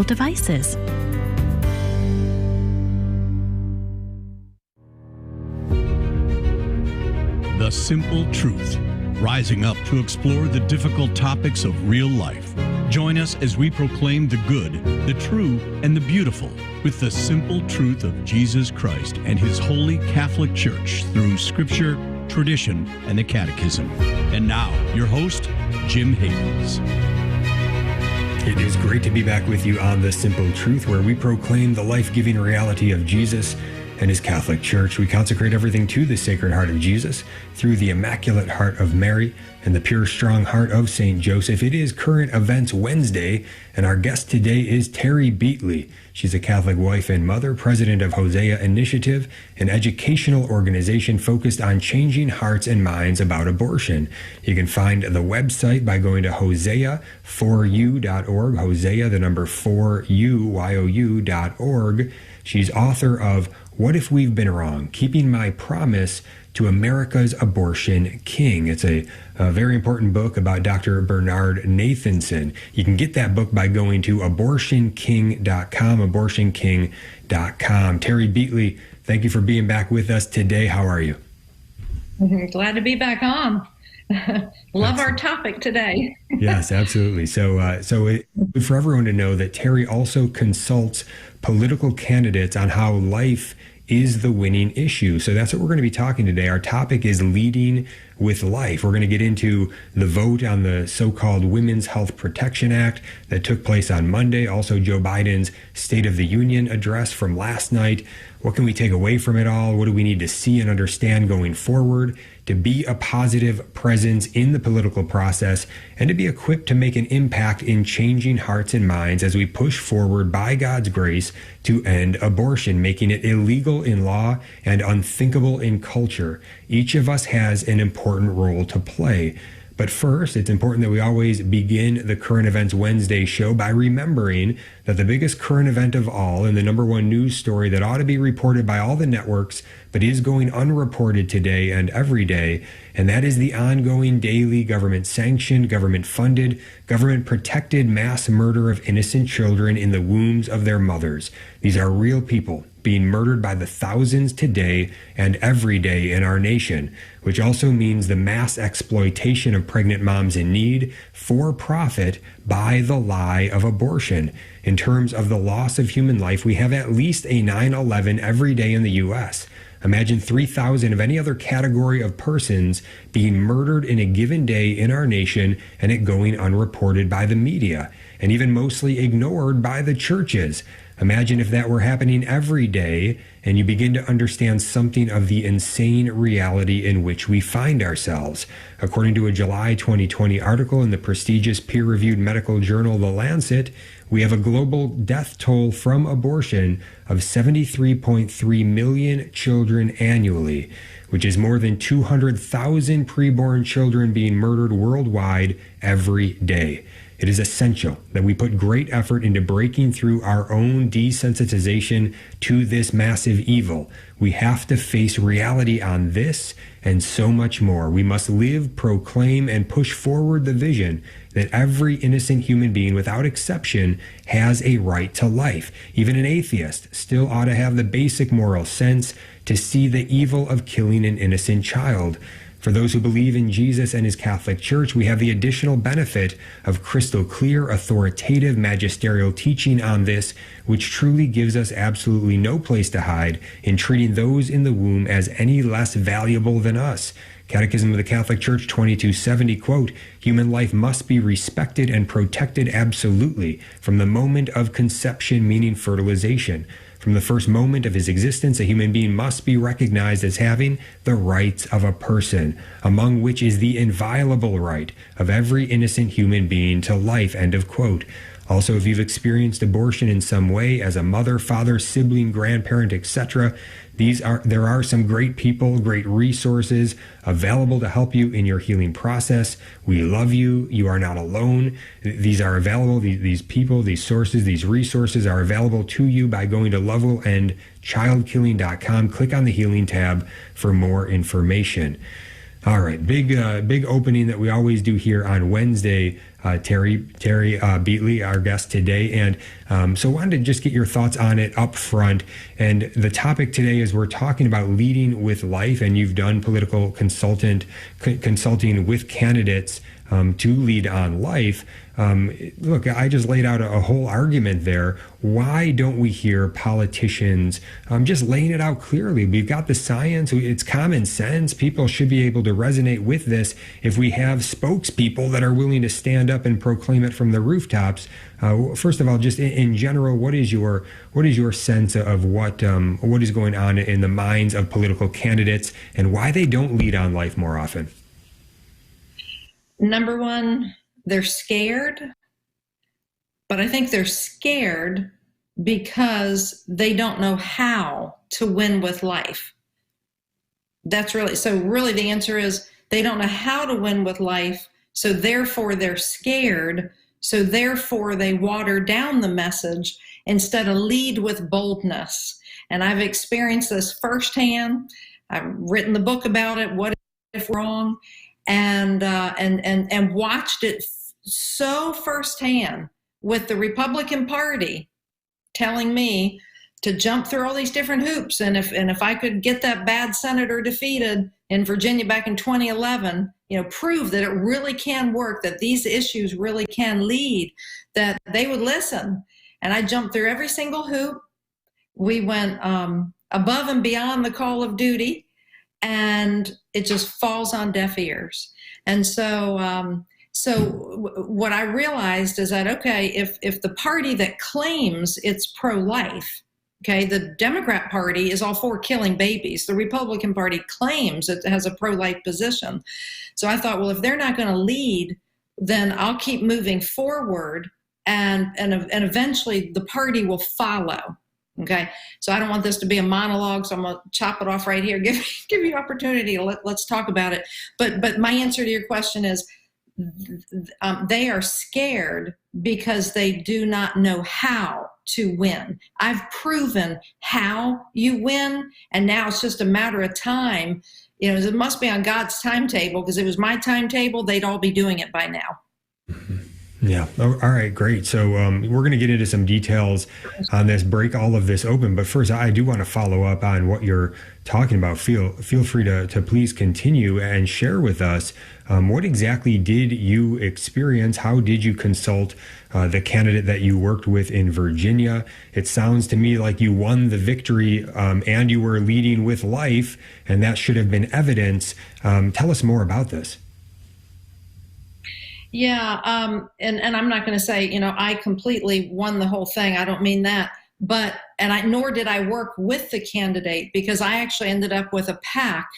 mobile devices. The simple truth, rising up to explore the difficult topics of real life. Join us as we proclaim the good, the true, and the beautiful with the simple truth of Jesus Christ and His holy Catholic Church through Scripture, tradition, and the Catechism. And now, your host, Jim Havens. It is great to be back with you on The Simple Truth, where we proclaim the life-giving reality of Jesus and His Catholic Church. We consecrate everything to the Sacred Heart of Jesus through the Immaculate Heart of Mary and the pure, strong heart of St. Joseph. It is Current Events Wednesday, and our guest today is Terry Beatley. She's a Catholic wife and mother, president of Hosea Initiative, an educational organization focused on changing hearts and minds about abortion. You can find the website by going to hosea4u.org, Hosea, the number 4u.org. She's author of What If We've Been Wrong? Keeping My Promise to America's Abortion King. It's a very important book about Dr. Bernard Nathanson. You can get that book by going to abortionking.com, abortionking.com. Terry Beatley, thank you for being back with us today. How are you? Glad to be back on. Love our topic today. Yes, absolutely. So for everyone to know that Terry also consults political candidates on how life is the winning issue. So that's what we're going to be talking today. Our topic is leading with life. We're going to get into the vote on the so-called Women's Health Protection Act that took place on Monday. Also, Joe Biden's State of the Union address from last night. What can we take away from it all? What do we need to see and understand going forward to be a positive presence in the political process and to be equipped to make an impact in changing hearts and minds as we push forward by God's grace to end abortion, making it illegal in law and unthinkable in culture? Each of us has an important role to play. But first, it's important that we always begin the Current Events Wednesday show by remembering that the biggest current event of all and the number one news story that ought to be reported by all the networks but is going unreported today and every day, and that is the ongoing daily government-sanctioned, government-funded, government-protected mass murder of innocent children in the wombs of their mothers. These are real people being murdered by the thousands today and every day in our nation, which also means the mass exploitation of pregnant moms in need for profit by the lie of abortion. In terms of the loss of human life, we have at least a 9/11 every day in the U.S. Imagine 3,000 of any other category of persons being murdered in a given day in our nation and it going unreported by the media and even mostly ignored by the churches. Imagine if that were happening every day and you begin to understand something of the insane reality in which we find ourselves. According to a July 2020 article in the prestigious peer-reviewed medical journal The Lancet, we have a global death toll from abortion of 73.3 million children annually, which is more than 200,000 preborn children being murdered worldwide every day. It is essential that we put great effort into breaking through our own desensitization to this massive evil. We have to face reality on this and so much more. We must live, proclaim, and push forward the vision that every innocent human being, without exception, has a right to life. Even an atheist still ought to have the basic moral sense to see the evil of killing an innocent child. For those who believe in Jesus and His Catholic Church, we have the additional benefit of crystal clear, authoritative, magisterial teaching on this, which truly gives us absolutely no place to hide in treating those in the womb as any less valuable than us. Catechism of the Catholic Church 2270, quote, "Human life must be respected and protected absolutely from the moment of conception, meaning fertilization. From the first moment of his existence, a human being must be recognized as having the rights of a person, among which is the inviolable right of every innocent human being to life," end of quote. Also, if you've experienced abortion in some way as a mother, father, sibling, grandparent, etc., there are some great people, great resources available to help you in your healing process. We love you. You are not alone. These are available. These people, these sources, these resources are available to you by going to lovewillendchildkilling.com. Click on the healing tab for more information. All right, big opening that we always do here on Wednesday. Terry Beatley, our guest today. And so I wanted to just get your thoughts on it up front. And the topic today is we're talking about leading with life, and you've done political consulting with candidates to lead on life. Look, I just laid out a whole argument there. Why don't we hear politicians just laying it out clearly? We've got the science. It's common sense. People should be able to resonate with this if we have spokespeople that are willing to stand up and proclaim it from the rooftops. First of all, just in general, what is your sense of what is going on in the minds of political candidates and why they don't lead on life more often? Number one, they're scared, but I think they're scared because they don't know how to win with life. Really the answer is they don't know how to win with life, so therefore they're scared, so therefore they water down the message instead of lead with boldness. And I've experienced this firsthand. I've written the book about it, What If Wrong? And watched it so firsthand with the Republican Party telling me to jump through all these different hoops, and if I could get that bad senator defeated in Virginia back in 2011, prove that it really can work, that these issues really can lead, that they would listen. And I jumped through every single hoop. We went above and beyond the call of duty, and it just falls on deaf ears. And so what I realized is that, okay, if the party that claims it's pro-life, okay, the Democrat Party is all for killing babies. The Republican Party claims it has a pro-life position. So I thought, well, if they're not going to lead, then I'll keep moving forward, and eventually the party will follow. Okay, so I don't want this to be a monologue, so I'm going to chop it off right here. Give you opportunity. Let's talk about it. But my answer to your question is they are scared because they do not know how to win. I've proven how you win, and now it's just a matter of time. It must be on God's timetable, because if it was my timetable, they'd all be doing it by now. Mm-hmm. Yeah. All right, great. So we're going to get into some details on this, break all of this open. But first, I do want to follow up on what you're talking about. Feel free to please continue and share with us what exactly did you experience? How did you consult the candidate that you worked with in Virginia? It sounds to me like you won the victory and you were leading with life, and that should have been evidence. Tell us more about this. Yeah, and I'm not going to say, I completely won the whole thing. I don't mean that. But, nor did I work with the candidate, because I actually ended up with a PAC,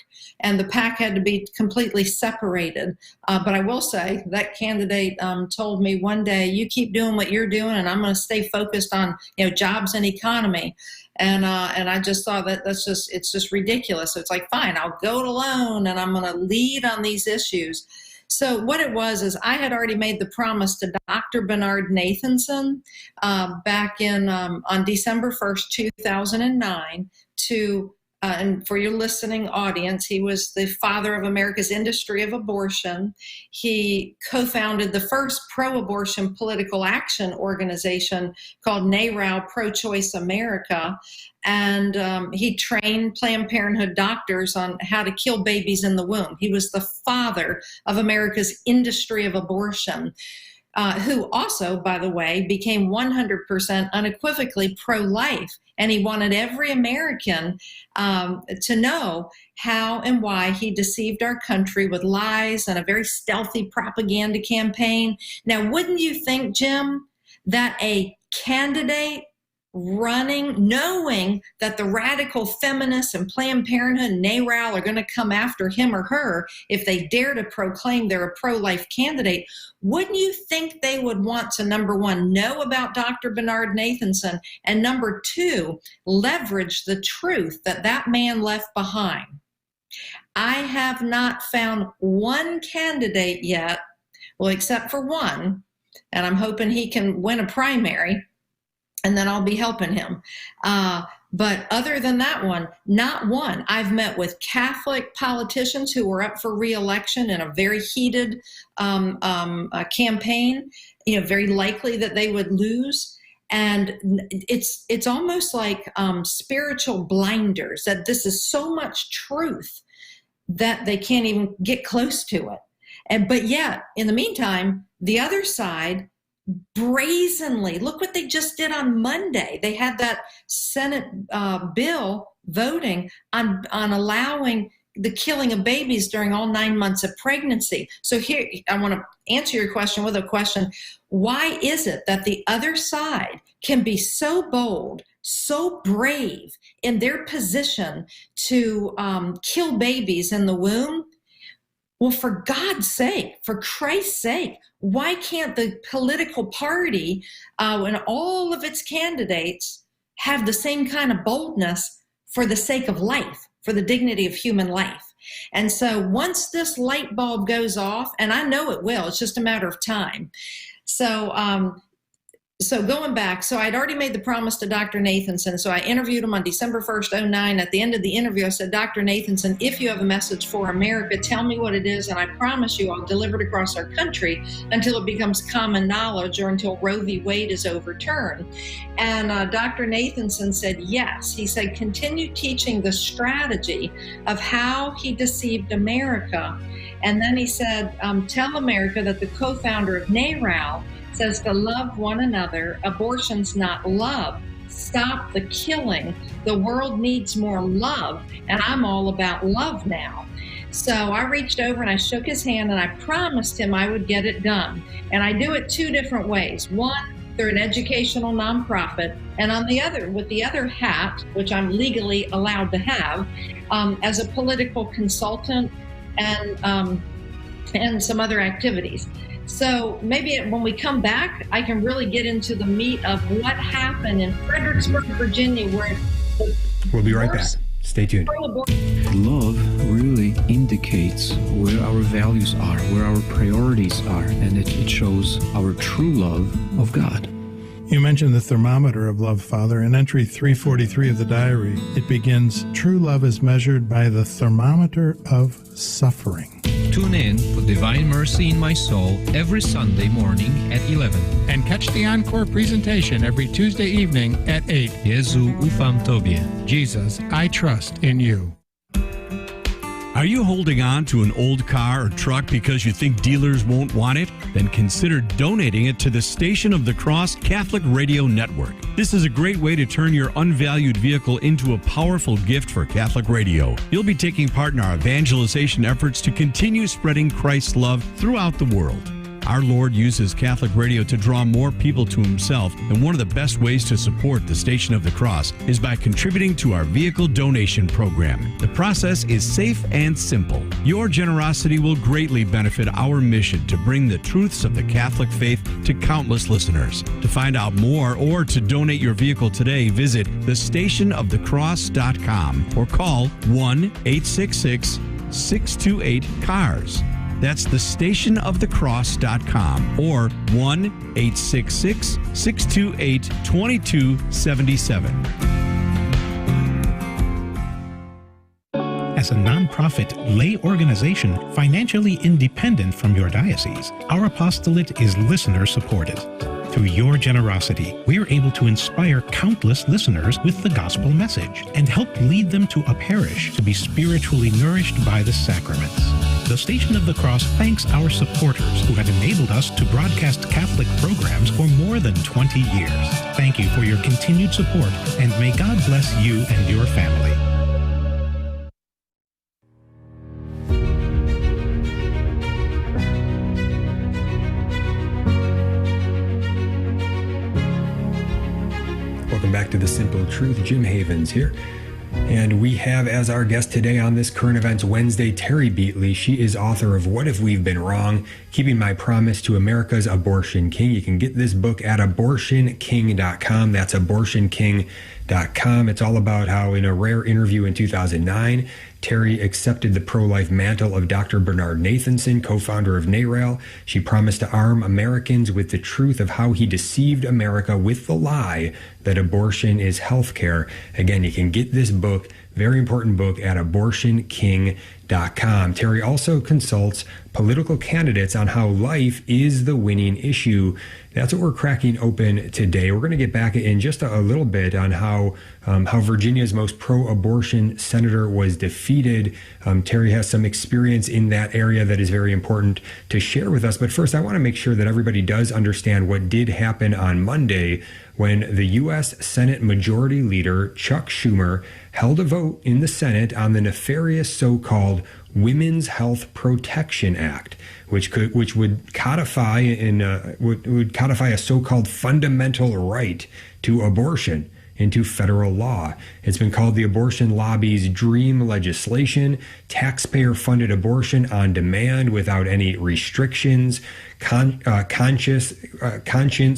and the PAC had to be completely separated. But I will say that candidate told me one day, you keep doing what you're doing, and I'm going to stay focused on, jobs and economy. And I just thought it's just ridiculous. So it's like, fine, I'll go it alone, and I'm going to lead on these issues. So what it was is I had already made the promise to Dr. Bernard Nathanson back in on December 1st, 2009 to, and for your listening audience, he was the father of America's industry of abortion. He co-founded the first pro-abortion political action organization called NARAL, Pro-Choice America. And he trained Planned Parenthood doctors on how to kill babies in the womb. He was the father of America's industry of abortion, who also, by the way, became 100% unequivocally pro-life. And he wanted every American to know how and why he deceived our country with lies and a very stealthy propaganda campaign. Now, wouldn't you think, Jim, that a candidate running, knowing that the radical feminists and Planned Parenthood and NARAL are going to come after him or her if they dare to proclaim they're a pro-life candidate, wouldn't you think they would want to, number one, know about Dr. Bernard Nathanson, and number two, leverage the truth that man left behind? I have not found one candidate yet, well, except for one, and I'm hoping he can win a primary, and then I'll be helping him. But other than that one, not one. I've met with Catholic politicians who were up for re-election in a very heated campaign, very likely that they would lose. And it's almost like spiritual blinders, that this is so much truth that they can't even get close to it. But yet, in the meantime, the other side brazenly, look what they just did on Monday. They had that Senate bill voting on allowing the killing of babies during all 9 months of pregnancy. So here, I want to answer your question with a question. Why is it that the other side can be so bold, so brave in their position to kill babies in the womb? Well, for God's sake, for Christ's sake, why can't the political party and all of its candidates have the same kind of boldness for the sake of life, for the dignity of human life? And so once this light bulb goes off, and I know it will, it's just a matter of time. So going back, so I'd already made the promise to Dr. Nathanson. So I interviewed him on December 1st, 2009. At the end of the interview, I said, Dr. Nathanson, if you have a message for America, tell me what it is. And I promise you, I'll deliver it across our country until it becomes common knowledge or until Roe v. Wade is overturned. And Dr. Nathanson said, yes. He said, continue teaching the strategy of how he deceived America. And then he said, tell America that the co-founder of NARAL says to love one another. Abortion's not love. Stop the killing. The world needs more love, and I'm all about love now. So I reached over and I shook his hand, and I promised him I would get it done. And I do it two different ways. One, through an educational nonprofit, and on the other, with the other hat, which I'm legally allowed to have, as a political consultant and some other activities. So maybe when we come back, I can really get into the meat of what happened in Fredericksburg, Virginia, where we'll be right back. Stay tuned. Love really indicates where our values are, where our priorities are, and it shows our true love of God. You mentioned the thermometer of love, Father. In entry 343 of the diary, it begins, true love is measured by the thermometer of suffering. Tune in for Divine Mercy in My Soul every Sunday morning at 11. And catch the encore presentation every Tuesday evening at 8. Jezu ufam Tobie. Jesus, I trust in you. Are you holding on to an old car or truck because you think dealers won't want it? Then consider donating it to the Station of the Cross Catholic Radio Network. This is a great way to turn your unvalued vehicle into a powerful gift for Catholic radio. You'll be taking part in our evangelization efforts to continue spreading Christ's love throughout the world. Our Lord uses Catholic radio to draw more people to Himself, and one of the best ways to support the Station of the Cross is by contributing to our vehicle donation program. The process is safe and simple. Your generosity will greatly benefit our mission to bring the truths of the Catholic faith to countless listeners. To find out more or to donate your vehicle today, visit thestationofthecross.com or call 1-866-628-CARS. That's thestationofthecross.com or 1-866-628-2277. As a nonprofit lay organization financially independent from your diocese, our apostolate is listener-supported. Through your generosity, we are able to inspire countless listeners with the gospel message and help lead them to a parish to be spiritually nourished by the sacraments. The Station of the Cross thanks our supporters who have enabled us to broadcast Catholic programs for more than 20 years. Thank you for your continued support, and may God bless you and your family. Welcome back to The Simple Truth. Jim Havens here. And we have as our guest today on this Current Events Wednesday, Terry Beatley. She is author of What If We've Been Wrong? Keeping My Promise to America's Abortion King. You can get this book at abortionking.com. That's abortionking.com. It's all about how, in a rare interview in 2009, Terry accepted the pro-life mantle of Dr. Bernard Nathanson, co-founder of NARAL. She promised to arm Americans with the truth of how he deceived America with the lie that abortion is health care. Again, you can get this book, very important book, at abortionking.com. Terry also consults political candidates on how life is the winning issue. That's what we're cracking open today. We're going to get back in just a little bit on how Virginia's most pro-abortion senator was defeated. Terry has some experience in that area that is very important to share with us. But first, I want to make sure that everybody does understand what did happen on Monday when the U.S. Senate Majority Leader Chuck Schumer held a vote in the Senate on the nefarious so-called Women's Health Protection Act, which would codify a so-called fundamental right to abortion into federal law. It's been called the abortion lobby's dream legislation. Taxpayer-funded abortion on demand without any restrictions. Conscience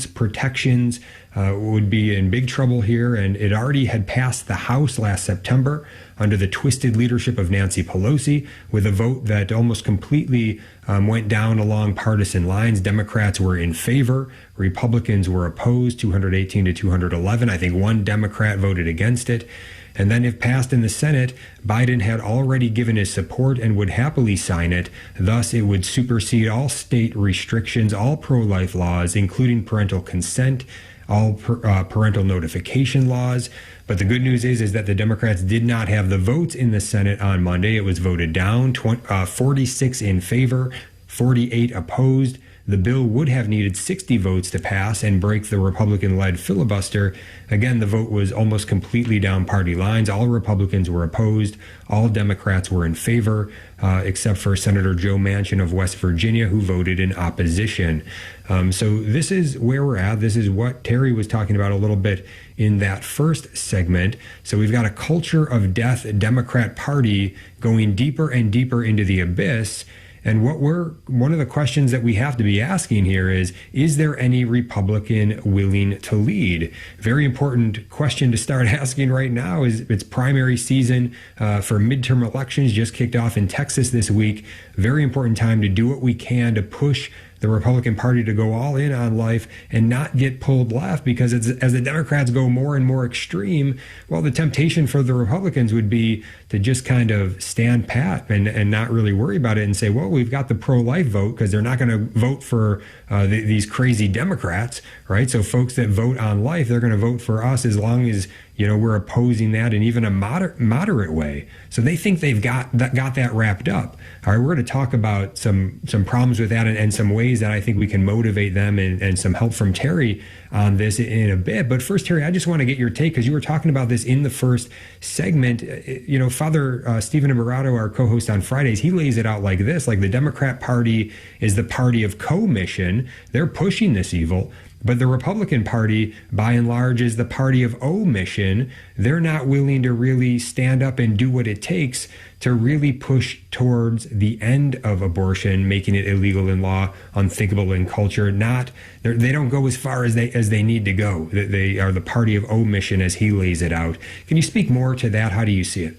protections would be in big trouble here, and it already had passed the House last September under the twisted leadership of Nancy Pelosi, with a vote that almost completely went down along partisan lines. Democrats were in favor, Republicans were opposed, 218 to 211. I think one Democrat voted against it. And then if passed in the Senate, Biden had already given his support and would happily sign it. Thus, it would supersede all state restrictions, all pro-life laws, including parental consent, all parental notification laws. But the good news is that the Democrats did not have the votes in the Senate on Monday. It was voted down, 46 in favor, 48 opposed. The bill would have needed 60 votes to pass and break the Republican-led filibuster. Again, the vote was almost completely down party lines. All Republicans were opposed. All Democrats were in favor, except for Senator Joe Manchin of West Virginia, who voted in opposition. So this is where we're at. This is what Terry was talking about a little bit in that first segment. So we've got a culture of death, Democrat Party going deeper and deeper into the abyss. And one of the questions that we have to be asking here is there any Republican willing to lead? Very important question to start asking right now. Is it's primary season for midterm elections just kicked off in Texas this week. Very important time to do what we can to push the Republican Party to go all in on life and not get pulled left, because as the Democrats go more and more extreme, well, the temptation for the Republicans would be to just kind of stand pat and not really worry about it and say, well, we've got the pro-life vote, because they're not going to vote for these crazy Democrats, right? So folks that vote on life, they're going to vote for us as long as, you know, we're opposing that in even a moderate way. So they think they've got that wrapped up. All right, we're going to talk about some problems with that and some ways that I think we can motivate them, and some help from Terry on this in a bit. But first, Terry, I just want to get your take, because you were talking about this in the first segment. You know, Father Stephen Imbrato, our co-host on Fridays, he lays it out like this: like the Democrat Party is the party of commission. They're pushing this evil. But the Republican Party, by and large, is the party of omission. They're not willing to really stand up and do what it takes to really push towards the end of abortion, making it illegal in law, unthinkable in culture. They don't go as far as they need to go. They are the party of omission, as he lays it out. Can you speak more to that? How do you see it?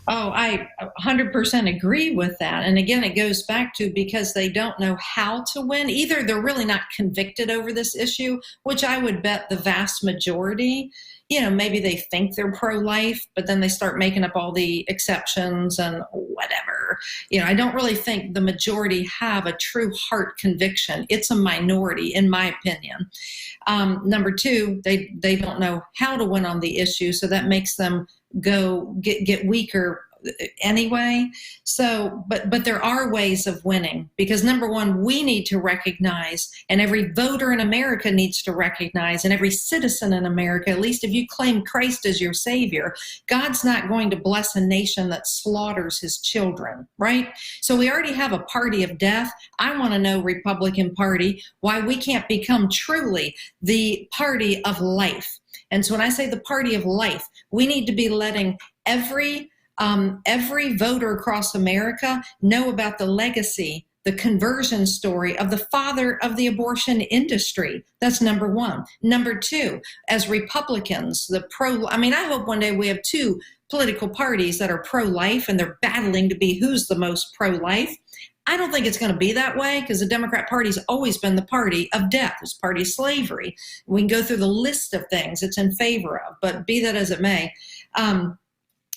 Oh, I 100% agree with that. And again, it goes back to because they don't know how to win. Either they're really not convicted over this issue, which I would bet the vast majority, you know, maybe they think they're pro-life, but then they start making up all the exceptions and whatever. You know, I don't really think the majority have a true heart conviction. It's a minority, in my opinion. Number two, they don't know how to win on the issue, so that makes them get weaker anyway. So, but there are ways of winning, because number one, we need to recognize, and every voter in America needs to recognize, and every citizen in America, at least if you claim Christ as your savior, God's not going to bless a nation that slaughters his children, right? So we already have a party of death. I want to know, Republican Party, why we can't become truly the party of life. And so when I say the party of life, we need to be letting every voter across America know about the legacy the conversion story of the father of the abortion industry. That's number one. Number two, as Republicans, I hope one day we have two political parties that are pro-life and they're battling to be who's the most pro-life. I don't think it's going to be that way, because the Democrat Party's always been the party of death. It's party of slavery. We can go through the list of things it's in favor of, but be that as it may,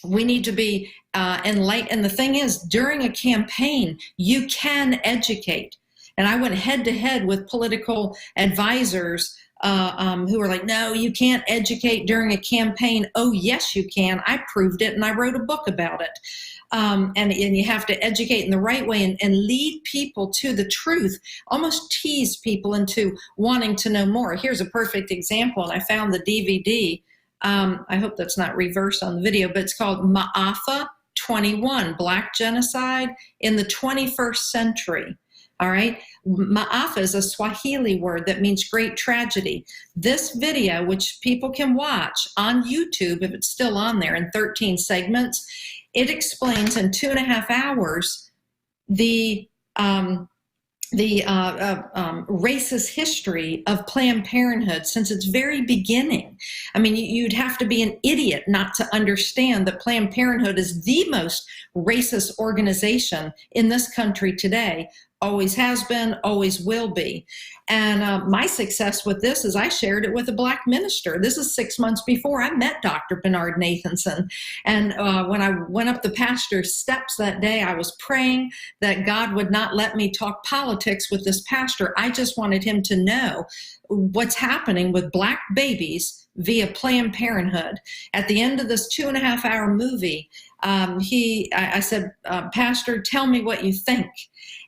we need to be enlightened. And the thing is, during a campaign, you can educate. And I went head to head with political advisors who were like, no, you can't educate during a campaign. Oh, yes, you can. I proved it, and I wrote a book about it. And you have to educate in the right way and lead people to the truth, almost tease people into wanting to know more. Here's a perfect example, and I found the DVD. I hope that's not reversed on the video, but it's called Ma'afa 21, Black Genocide in the 21st Century. All right. Ma'afa is a Swahili word that means great tragedy. This video, which people can watch on YouTube, if it's still on there, in 13 segments, it explains in 2.5 hours the racist history of Planned Parenthood since its very beginning. I mean, you'd have to be an idiot not to understand that Planned Parenthood is the most racist organization in this country today. Always has been, always will be. And my success with this is I shared it with a Black minister. This is 6 months before I met Dr. Bernard Nathanson. And when I went up the pastor's steps that day, I was praying that God would not let me talk politics with this pastor. I just wanted him to know what's happening with Black babies via Planned Parenthood. At the end of this 2.5 hour movie, I said, Pastor, tell me what you think.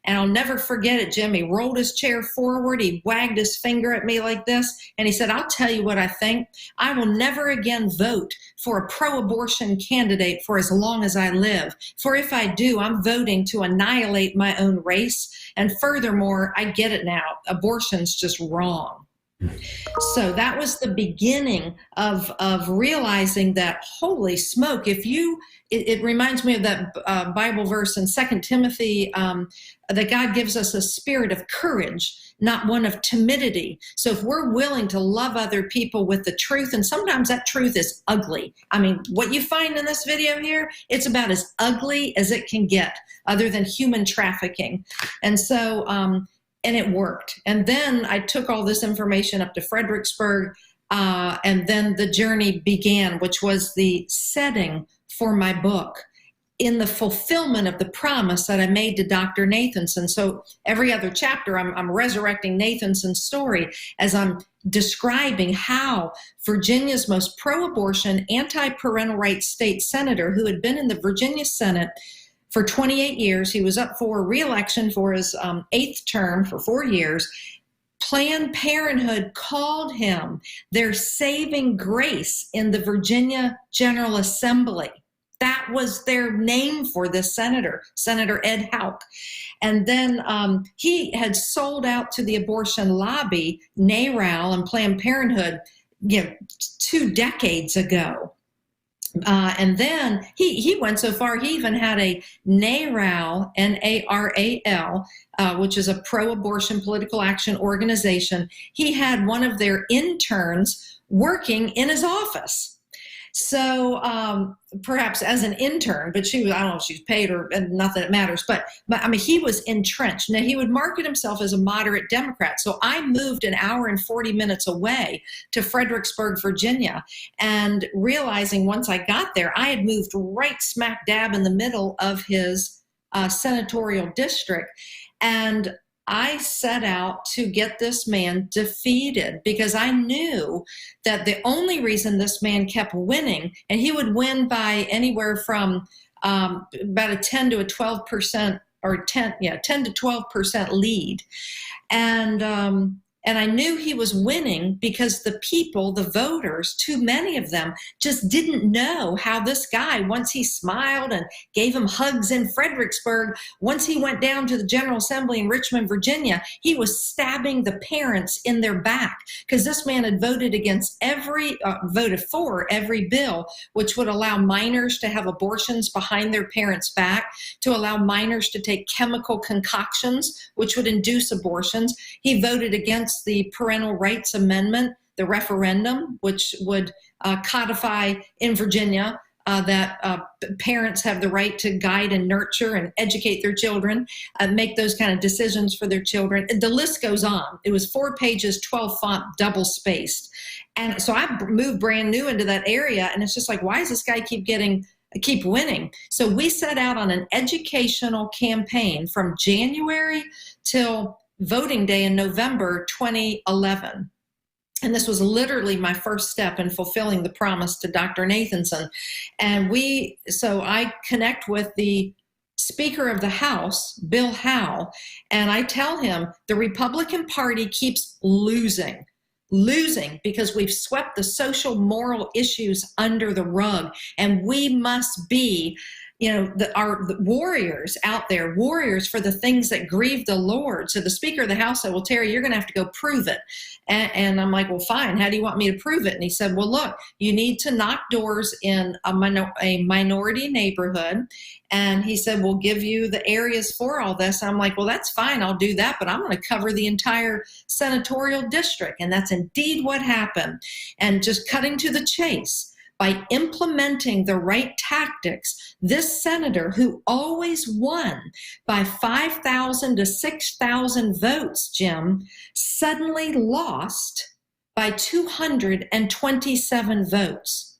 And I'll never forget it, Jim. He rolled his chair forward. He wagged his finger at me like this. And he said, I'll tell you what I think. I will never again vote for a pro-abortion candidate for as long as I live. For if I do, I'm voting to annihilate my own race. And furthermore, I get it now. Abortion's just wrong. So that was the beginning of realizing that, holy smoke, it reminds me of that Bible verse in 2 Timothy, that God gives us a spirit of courage, not one of timidity. So if we're willing to love other people with the truth, and sometimes that truth is ugly. I mean, what you find in this video here, it's about as ugly as it can get, other than human trafficking. And so, and it worked. And then I took all this information up to Fredericksburg, and then the journey began, which was the setting for my book in the fulfillment of the promise that I made to Dr. Nathanson. So every other chapter, I'm resurrecting Nathanson's story as I'm describing how Virginia's most pro-abortion, anti-parental rights state senator, who had been in the Virginia Senate for 28 years, he was up for re-election for his 8th term for 4 years. Planned Parenthood called him their saving grace in the Virginia General Assembly. That was their name for this senator, Senator Ed Houck. And then he had sold out to the abortion lobby, NARAL and Planned Parenthood, 2 decades ago. And then he went so far, he even had a NARAL, N-A-R-A-L, which is a pro-abortion political action organization. He had one of their interns working in his office. So perhaps as an intern, but I don't know if she's paid or not that it matters, but I mean, he was entrenched. Now, he would market himself as a moderate Democrat. So I moved an hour and 40 minutes away to Fredericksburg, Virginia, and realizing once I got there, I had moved right smack dab in the middle of his senatorial district. And I set out to get this man defeated, because I knew that the only reason this man kept winning, and he would win by anywhere from about a 10 to 12% or 10 to 12% lead. And I knew he was winning because the people, the voters, too many of them just didn't know how this guy, once he smiled and gave him hugs in Fredericksburg, once he went down to the General Assembly in Richmond, Virginia, he was stabbing the parents in their back, because this man had voted against every voted for every bill which would allow minors to have abortions behind their parents' back, to allow minors to take chemical concoctions which would induce abortions. He voted against the Parental Rights Amendment, the referendum, which would codify in Virginia that parents have the right to guide and nurture and educate their children, make those kind of decisions for their children. The list goes on. It was 4 pages, 12 font, double spaced. And so I moved brand new into that area, and it's just like, why does this guy keep winning? So we set out on an educational campaign from January till voting day in November 2011. And this was literally my first step in fulfilling the promise to Dr. Nathanson. And so I connect with the Speaker of the House, Bill Howe, and I tell him the Republican Party keeps losing because we've swept the social moral issues under the rug, and we must be the warriors out there, warriors for the things that grieve the Lord. So the Speaker of the House said, well, Terry, you're going to have to go prove it. And I'm like, well, fine. How do you want me to prove it? And he said, well, look, you need to knock doors in a minority neighborhood. And he said, we'll give you the areas for all this. I'm like, well, that's fine. I'll do that. But I'm going to cover the entire senatorial district. And that's indeed what happened. And just cutting to the chase, by implementing the right tactics, this senator, who always won by 5,000 to 6,000 votes, Jim, suddenly lost by 227 votes,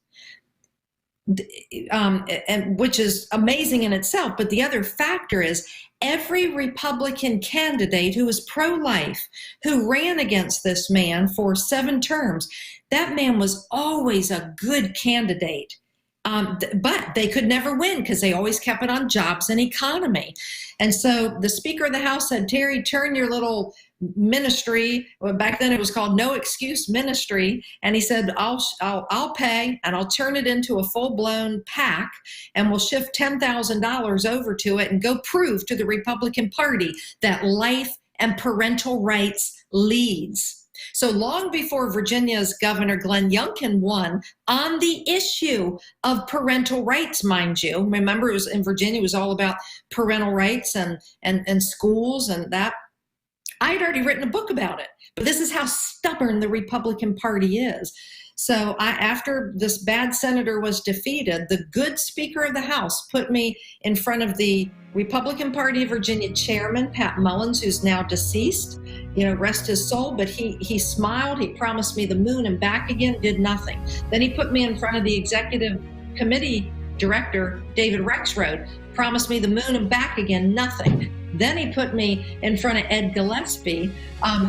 and which is amazing in itself. But the other factor is every Republican candidate who was pro-life, who ran against this man for 7 terms, that man was always a good candidate. But they could never win because they always kept it on jobs and economy. And so the Speaker of the House said, Terry, turn your little ministry, well, back then it was called No Excuse Ministry, and he said, I'll pay, and I'll turn it into a full-blown PAC, and we'll shift $10,000 over to it and go prove to the Republican Party that life and parental rights leads. So long before Virginia's Governor Glenn Youngkin won on the issue of parental rights, mind you, remember it was in Virginia, it was all about parental rights and schools and that. I had already written a book about it, but this is how stubborn the Republican Party is. So after this bad senator was defeated, the good Speaker of the House put me in front of the Republican Party of Virginia chairman, Pat Mullins, who's now deceased, rest his soul, but he smiled, he promised me the moon and back again, did nothing. Then he put me in front of the executive committee director, David Rexroad, promised me the moon and back again, nothing. Then he put me in front of Ed Gillespie,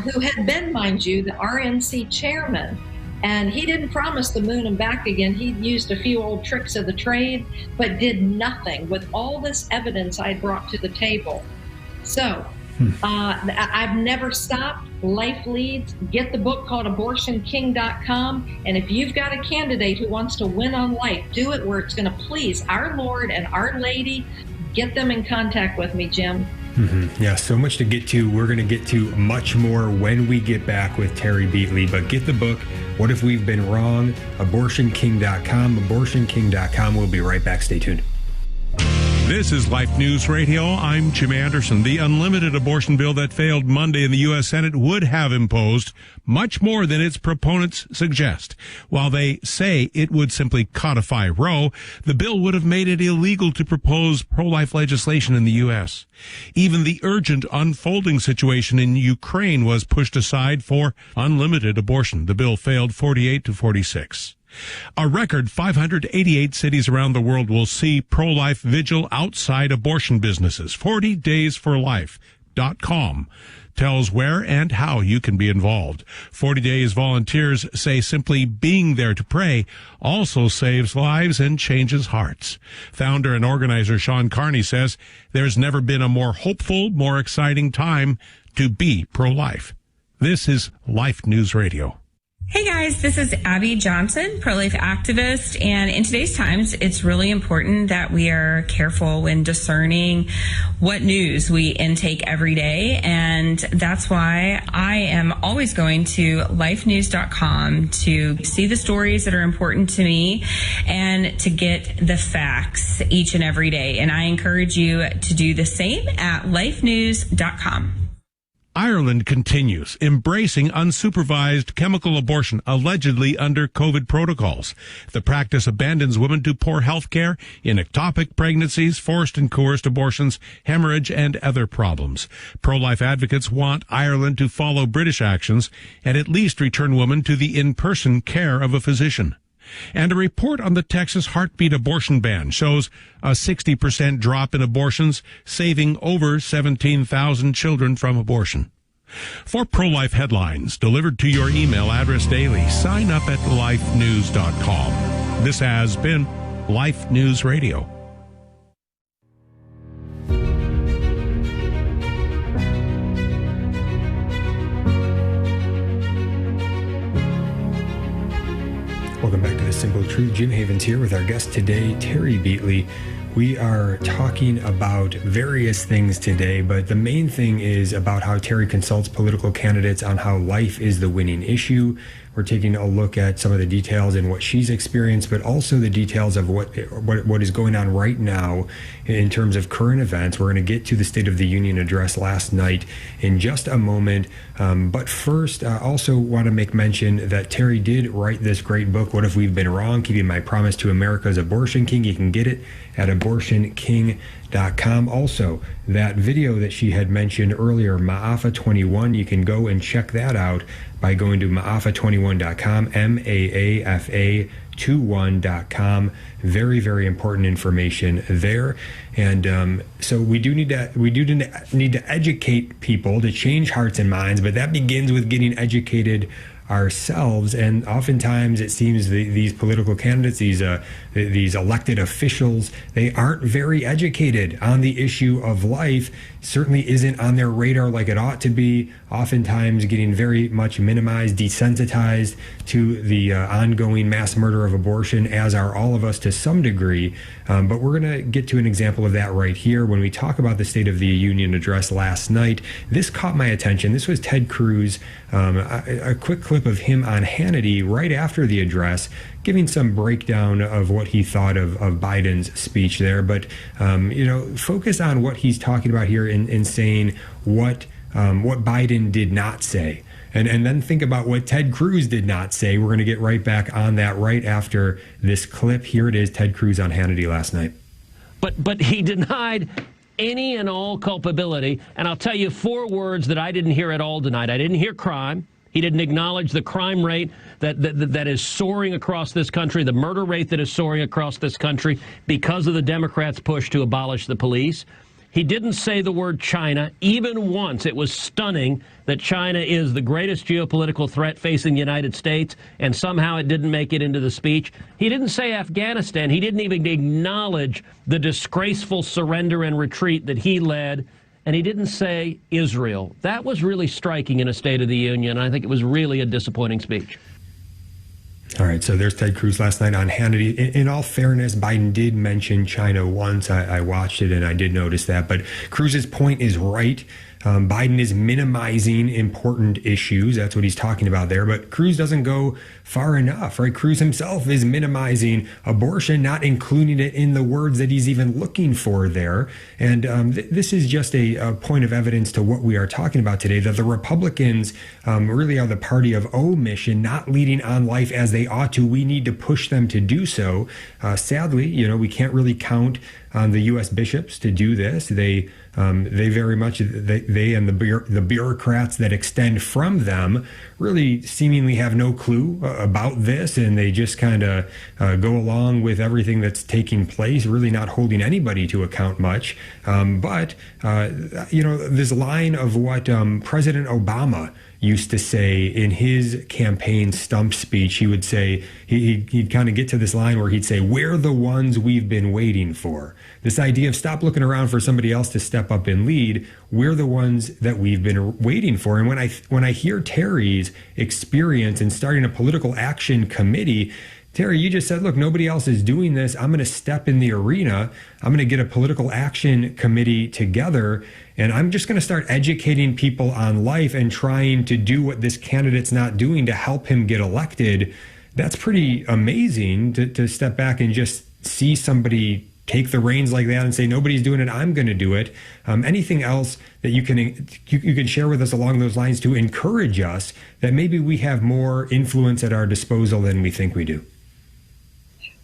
who had been, mind you, the RNC chairman. And he didn't promise the moon and back again. He used a few old tricks of the trade, but did nothing with all this evidence I brought to the table. So I've never stopped. Life leads. Get the book called abortionking.com. And if you've got a candidate who wants to win on life, do it where it's going to please our Lord and our Lady. Get them in contact with me, Jim. Mm-hmm. Yeah, so much to get to. We're going to get to much more when we get back with Terry Beatley. But get the book, What If We've Been Wrong? Abortionking.com. Abortionking.com. We'll be right back. Stay tuned. This is Life News Radio. I'm Jim Anderson. The unlimited abortion bill that failed Monday in the U.S. Senate would have imposed much more than its proponents suggest. While they say it would simply codify Roe, the bill would have made it illegal to propose pro-life legislation in the U.S. Even the urgent unfolding situation in Ukraine was pushed aside for unlimited abortion. The bill failed 48 to 46. A record 588 cities around the world will see pro-life vigil outside abortion businesses. 40daysforlife.com tells where and how you can be involved. 40 Days volunteers say simply being there to pray also saves lives and changes hearts. Founder and organizer Sean Carney says there's never been a more hopeful, more exciting time to be pro-life. This is Life News Radio. Hey guys, this is Abby Johnson, pro-life activist, and in today's times, it's really important that we are careful when discerning what news we intake every day, and that's why I am always going to lifenews.com to see the stories that are important to me and to get the facts each and every day, and I encourage you to do the same at lifenews.com. Ireland continues embracing unsupervised chemical abortion, allegedly under COVID protocols. The practice abandons women to poor health care in ectopic pregnancies, forced and coerced abortions, hemorrhage, and other problems. Pro-life advocates want Ireland to follow British actions and at least return women to the in-person care of a physician. And a report on the Texas heartbeat abortion ban shows a 60% drop in abortions, saving over 17,000 children from abortion. For pro-life headlines delivered to your email address daily, sign up at lifenews.com. This has been Life News Radio. Welcome back to The Simple Truth. Jim Havens here with our guest today, Terry Beatley. We are talking about various things today, but the main thing is about how Terry consults political candidates on how life is the winning issue. We're taking a look at some of the details and what she's experienced, but also the details of what is going on right now in terms of current events. We're going to get to the State of the Union address last night in just a moment. But first, I also want to make mention that Terry did write this great book, What If We've Been Wrong? Keeping My Promise to America's Abortion King. You can get it at abortionking.com. Also, that video that she had mentioned earlier, Maafa 21, you can go and check that out by going to maafa21.com, MAAFA21.com. Very, very important information there. And so we do need to educate people to change hearts and minds, but that begins with getting educated ourselves. And oftentimes it seems these political candidates, these elected officials, they aren't very educated on the issue of life. Certainly isn't on their radar like it ought to be. Oftentimes getting very much minimized, desensitized to the ongoing mass murder of abortion, as are all of us to some degree. But we're going to get to an example of that right here when we talk about the State of the Union address last night. This caught my attention. This was Ted Cruz, a quick clip of him on Hannity right after the address, giving some breakdown of what he thought of Biden's speech there. But, focus on what he's talking about here in saying what Biden did not say. And then think about what Ted Cruz did not say. We're going to get right back on that right after this clip. Here it is, Ted Cruz on Hannity last night. But he denied any and all culpability. And I'll tell you 4 words that I didn't hear at all tonight. I didn't hear crime. He didn't acknowledge the crime rate that is soaring across this country, the murder rate that is soaring across this country because of the Democrats' push to abolish the police. He didn't say the word China even once. It was stunning that China is the greatest geopolitical threat facing the United States, and somehow it didn't make it into the speech. He didn't say Afghanistan. He didn't even acknowledge the disgraceful surrender and retreat that he led. And he didn't say Israel. That was really striking in a State of the Union. I think it was really a disappointing speech. All right, so there's Ted Cruz last night on Hannity. In all fairness, Biden did mention China once. I watched it and I did notice that. But Cruz's point is right. Biden is minimizing important issues. That's what he's talking about there. But Cruz doesn't go far enough, right? Cruz himself is minimizing abortion, not including it in the words that he's even looking for there. And this is just a point of evidence to what we are talking about today, that the Republicans really are the party of omission, not leading on life as they ought to. We need to push them to do so. Sadly, we can't really count on the U.S. bishops to do this. They very much, they and the bureaucrats that extend from them really seemingly have no clue about this, and they just kind of go along with everything that's taking place, really not holding anybody to account much. But this line of what President Obama used to say in his campaign stump speech, he would say, he'd kind of get to this line where he'd say, "We're the ones we've been waiting for." This idea of stop looking around for somebody else to step up and lead. We're the ones that we've been waiting for. And when I hear Terry's experience in starting a political action committee, Terry, you just said, look, nobody else is doing this. I'm going to step in the arena. I'm going to get a political action committee together, and I'm just going to start educating people on life and trying to do what this candidate's not doing to help him get elected. That's pretty amazing to step back and just see somebody take the reins like that and say, nobody's doing it, I'm going to do it. Anything else that you can share with us along those lines to encourage us that maybe we have more influence at our disposal than we think we do?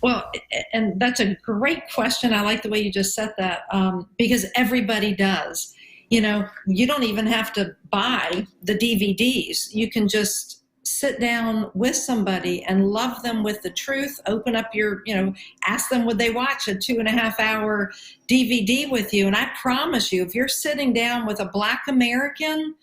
Well, and that's a great question. I like the way you just said that, because everybody does. You know, you don't even have to buy the DVDs. You can just sit down with somebody and love them with the truth. Open up your, ask them would they watch a 2.5 hour DVD with you. And I promise you, if you're sitting down with a Black American,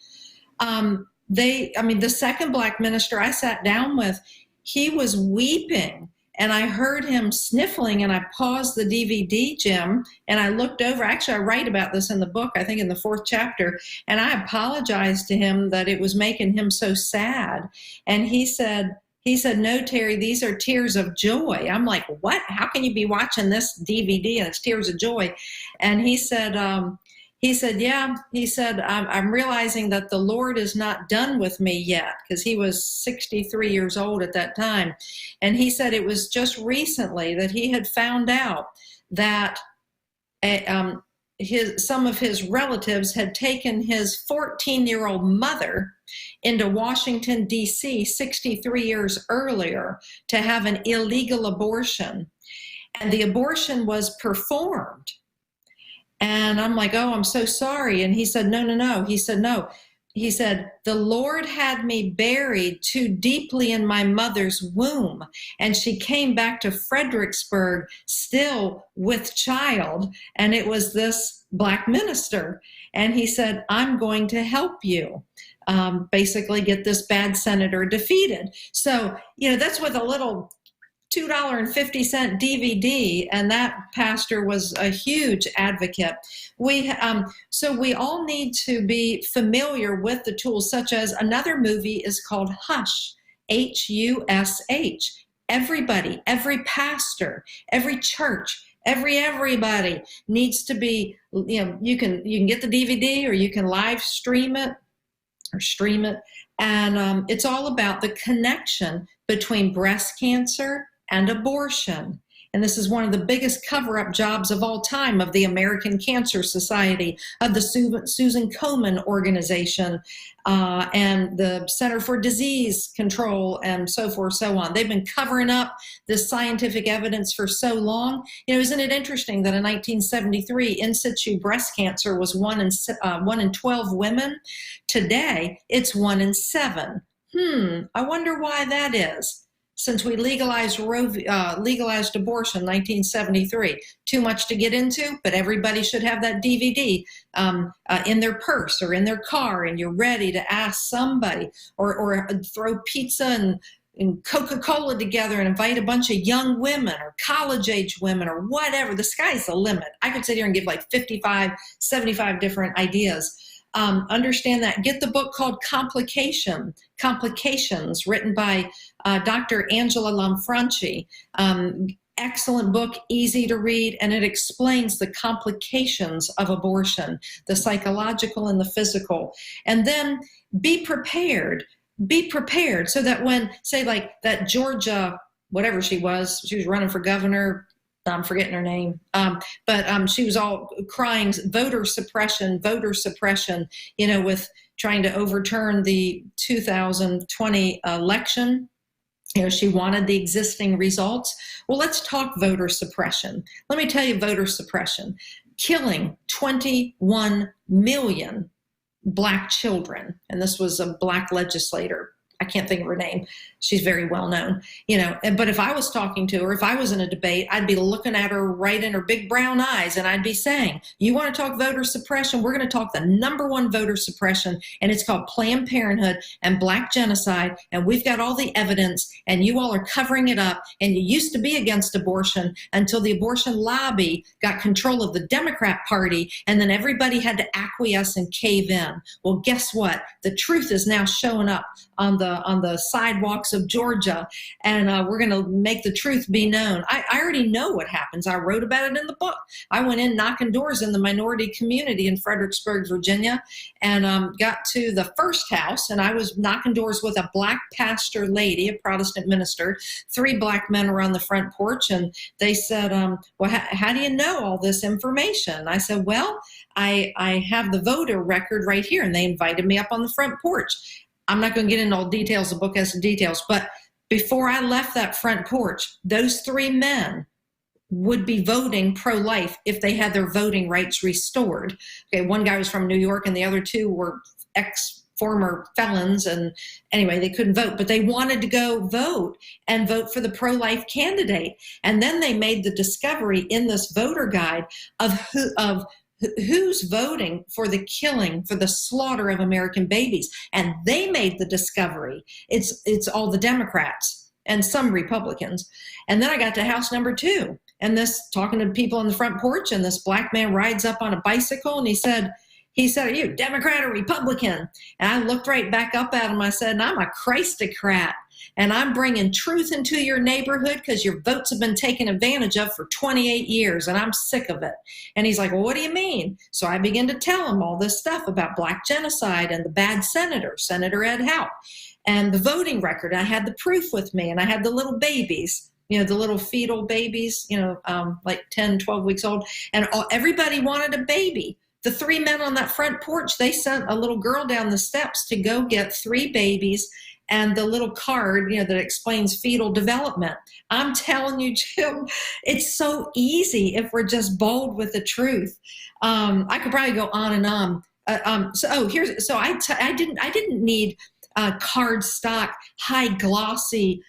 the second Black minister I sat down with, he was weeping. And I heard him sniffling, and I paused the DVD, Jim, and I looked over. Actually, I write about this in the book, I think in the 4th chapter, and I apologized to him that it was making him so sad. And he said, "No, Terry, these are tears of joy." I'm like, "What? How can you be watching this DVD and it's tears of joy?" And he said, "Yeah." He said, I'm realizing that the Lord is not done with me yet," because he was 63 years old at that time. And he said it was just recently that he had found out that some of his relatives had taken his 14-year-old mother into Washington, D.C. 63 years earlier to have an illegal abortion. And the abortion was performed. And I'm like, "Oh, I'm so sorry." And he said, No. He said, "No." He said, "The Lord had me buried too deeply in my mother's womb. And she came back to Fredericksburg still with child. And it was this Black minister." And he said, "I'm going to help you basically get this bad senator defeated." So, that's with a little $2.50 DVD, and that pastor was a huge advocate. So we all need to be familiar with the tools, such as another movie is called Hush, Hush. Everybody, every pastor, every church, everybody needs to be, you can get the DVD or you can live stream it. And it's all about the connection between breast cancer and abortion. And this is one of the biggest cover-up jobs of all time of the American Cancer Society, of the Susan Komen organization, and the Center for Disease Control, and so forth, so on. They've been covering up this scientific evidence for so long. Isn't it interesting that in 1973, in situ breast cancer was 1 in 12 women? Today, it's 1 in 7. I wonder why that is. Since we legalized legalized abortion in 1973. Too much to get into, but everybody should have that DVD in their purse or in their car, and you're ready to ask somebody, or throw pizza and Coca-Cola together and invite a bunch of young women or college-age women or whatever. The sky's the limit. I could sit here and give like 55, 75 different ideas. Understand that. Get the book called Complications, written by Dr. Angela Lanfranchi. Excellent book, easy to read, and it explains the complications of abortion, the psychological and the physical. And then be prepared. Be prepared so that when, say, like that Georgia, whatever she was running for governor, I'm forgetting her name, but she was all crying, voter suppression, with trying to overturn the 2020 election. She wanted the existing results. Well, let's talk voter suppression. Let me tell you, voter suppression, killing 21 million Black children. And this was a Black legislator. I can't think of her name. She's very well known, but if I was talking to her, if I was in a debate, I'd be looking at her right in her big brown eyes, and I'd be saying, you want to talk voter suppression? We're going to talk the number one voter suppression, and it's called Planned Parenthood and Black genocide, and we've got all the evidence, and you all are covering it up, and you used to be against abortion until the abortion lobby got control of the Democrat Party, and then everybody had to acquiesce and cave in. Well, guess what? The truth is now showing up on the sidewalks of Georgia, and we're going to make the truth be known. I already know what happens. I wrote about it in the book. I went in knocking doors in the minority community in Fredericksburg, Virginia, and got to the first house, and I was knocking doors with a Black pastor lady, a Protestant minister. 3 Black men were on the front porch, and they said, well, how do you know all this information? And I said, well, I have the voter record right here, and they invited me up on the front porch. I'm not going to get into all details. The book has the details. But before I left that front porch, those 3 men would be voting pro-life if they had their voting rights restored. Okay, one guy was from New York, and the other 2 were former felons. And anyway, they couldn't vote, but they wanted to go vote and vote for the pro-life candidate. And then they made the discovery in this voter guide of who's voting for the killing, for the slaughter of American babies. And they made the discovery. It's all the Democrats and some Republicans. And then I got to house number 2, and this talking to people on the front porch, and this Black man rides up on a bicycle, and he said, are you Democrat or Republican? And I looked right back up at him. I said, I'm a Christocrat, and I'm bringing truth into your neighborhood because your votes have been taken advantage of for 28 years, and I'm sick of it. And he's like, well, what do you mean? So I began to tell him all this stuff about Black genocide and the bad senator, Senator Ed Howe, and the voting record. I had the proof with me, and I had the little babies, the little fetal babies, like 10, 12 weeks old, and everybody wanted a baby. The 3 men on that front porch, they sent a little girl down the steps to go get 3 babies and the little card, that explains fetal development. I'm telling you, Jim, it's so easy if we're just bold with the truth. I could probably go on and on. I didn't need card stock, high glossy,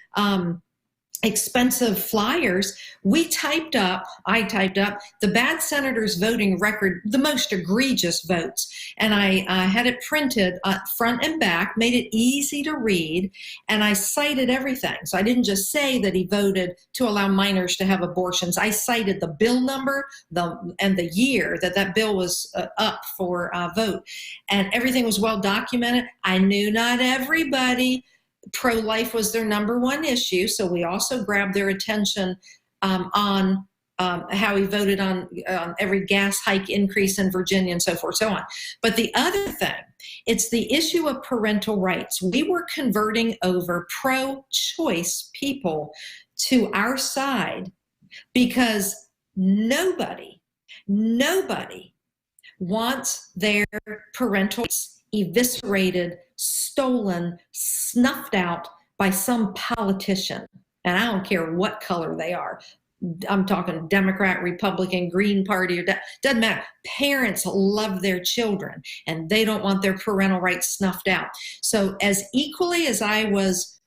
expensive flyers. I typed up the bad senator's voting record, the most egregious votes. And I had it printed front and back, made it easy to read, and I cited everything. So I didn't just say that he voted to allow minors to have abortions. I cited the bill number and the year that bill was up for vote. And everything was well documented. I knew not everybody pro-life was their number one issue, so we also grabbed their attention on how he voted on every gas hike increase in Virginia and so forth, so on. But the other thing, it's the issue of parental rights. We were converting over pro-choice people to our side because nobody wants their parental rights eviscerated, stolen, snuffed out by some politician. And I don't care what color they are. I'm talking Democrat, Republican, Green Party, or doesn't matter. Parents love their children and they don't want their parental rights snuffed out. So as equally as I was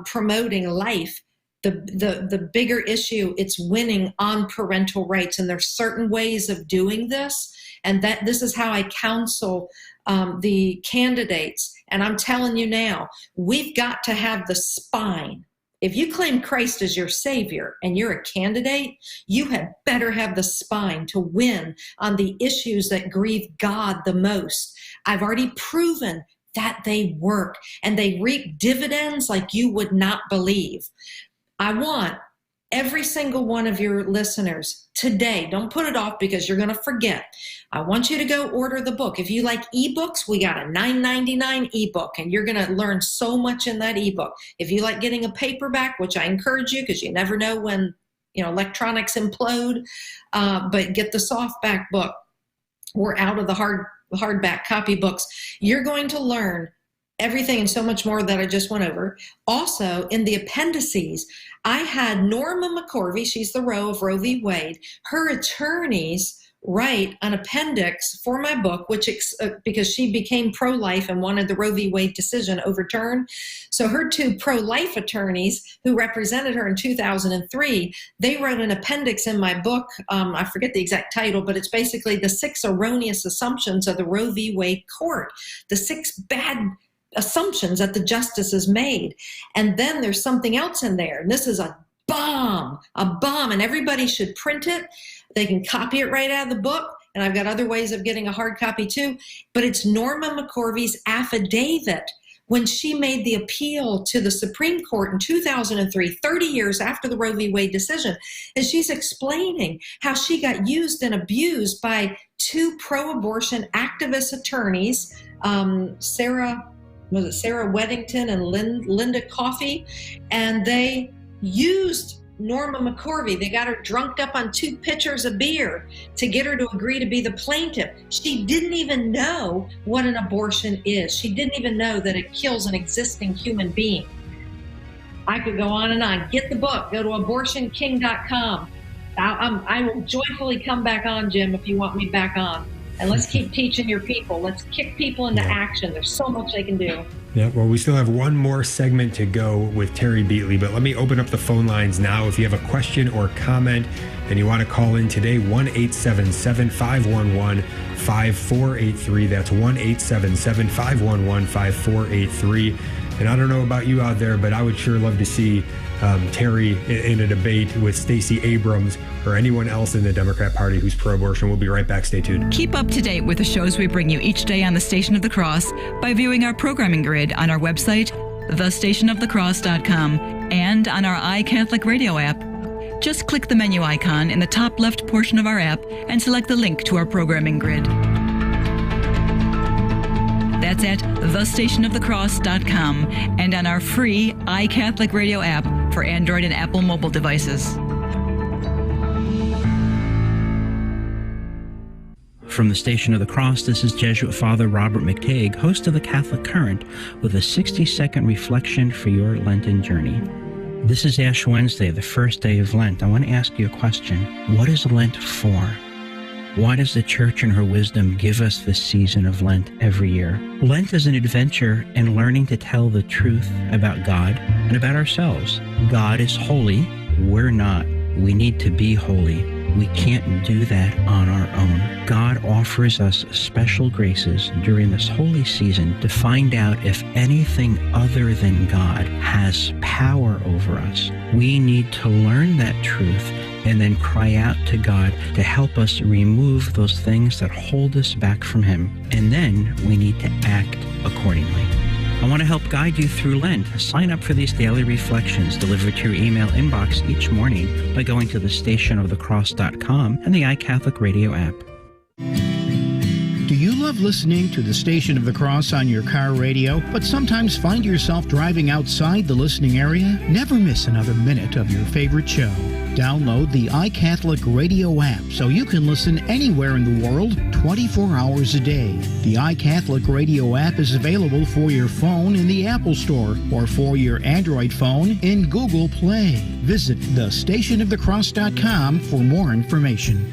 promoting life, the bigger issue, it's winning on parental rights. And there's certain ways of doing this. And that this is how I counsel the candidates. And I'm telling you now, we've got to have the spine. If you claim Christ as your savior and you're a candidate, you had better have the spine to win on the issues that grieve God the most. I've already proven that they work and they reap dividends like you would not believe. I want every single one of your listeners today, don't put it off because you're going to forget. I want you to go order the book. If you like ebooks, we got a $9.99 ebook, and you're going to learn so much in that ebook. If you like getting a paperback, which I encourage you because you never know when electronics implode, but get the softback book. We're out of the hardback copybooks. You're going to learn everything and so much more that I just went over. Also, in the appendices, I had Norma Mccorvey, she's the Roe of Roe v. Wade. Her attorneys write an appendix for my book, which because she became pro-life and wanted the Roe v. Wade decision overturned. So her two pro-life attorneys who represented her in 2003, they wrote an appendix in my book. I forget the exact title, but it's basically the 6 erroneous assumptions of the Roe v. Wade court, the 6 bad assumptions that the justices made. And then there's something else in there. And this is a bomb, and everybody should print it. They can copy it right out of the book. And I've got other ways of getting a hard copy too. But it's Norma Mccorvey's affidavit when she made the appeal to the Supreme Court in 2003, 30 years after the Roe v. Wade decision. And she's explaining how she got used and abused by 2 pro-abortion activist attorneys, Sarah Weddington and Linda Coffey, and they used Norma Mccorvey. They got her drunked up on 2 pitchers of beer to get her to agree to be the plaintiff. She didn't even know what an abortion is. She didn't even know that it kills an existing human being. I could go on and on. Get the book. Go to abortionking.com. I will joyfully come back on, Jim, if you want me back on. And let's keep teaching your people. Let's kick people into action. There's so much they can do. Yeah, well, we still have one more segment to go with Terry Beatley, but let me open up the phone lines now. If you have a question or comment and you want to call in today, 1-877-511-5483. That's 1-877-511-5483. And I don't know about you out there, but I would sure love to see Terry in a debate with Stacey Abrams or anyone else in the Democrat Party who's pro-abortion. We'll be right back. Stay tuned. Keep up to date with the shows we bring you each day on the Station of the Cross by viewing our programming grid on our website, thestationofthecross.com, and on our iCatholic Radio app. Just click the menu icon in the top left portion of our app and select the link to our programming grid. That's at thestationofthecross.com and on our free iCatholic Radio app for Android and Apple mobile devices. From the Station of the Cross, this is Jesuit Father Robert McTague, host of the Catholic Current, with a 60-second reflection for your Lenten journey. This is Ash Wednesday, the first day of Lent. I want to ask you a question. What is Lent for? Why does the Church in her wisdom give us this season of Lent every year? Lent is an adventure in learning to tell the truth about God and about ourselves. God is holy. We're not. We need to be holy. We can't do that on our own. God offers us special graces during this holy season to find out if anything other than God has power over us. We need to learn that truth and then cry out to God to help us remove those things that hold us back from Him. And then we need to act accordingly. I want to help guide you through Lent. Sign up for these daily reflections delivered to your email inbox each morning by going to thestationofthecross.com and the iCatholic Radio app. Do you love listening to the Station of the Cross on your car radio, but sometimes find yourself driving outside the listening area? Never miss another minute of your favorite show. Download the iCatholic Radio app so you can listen anywhere in the world 24 hours a day. The iCatholic Radio app is available for your phone in the Apple Store or for your Android phone in Google Play. Visit thestationofthecross.com for more information.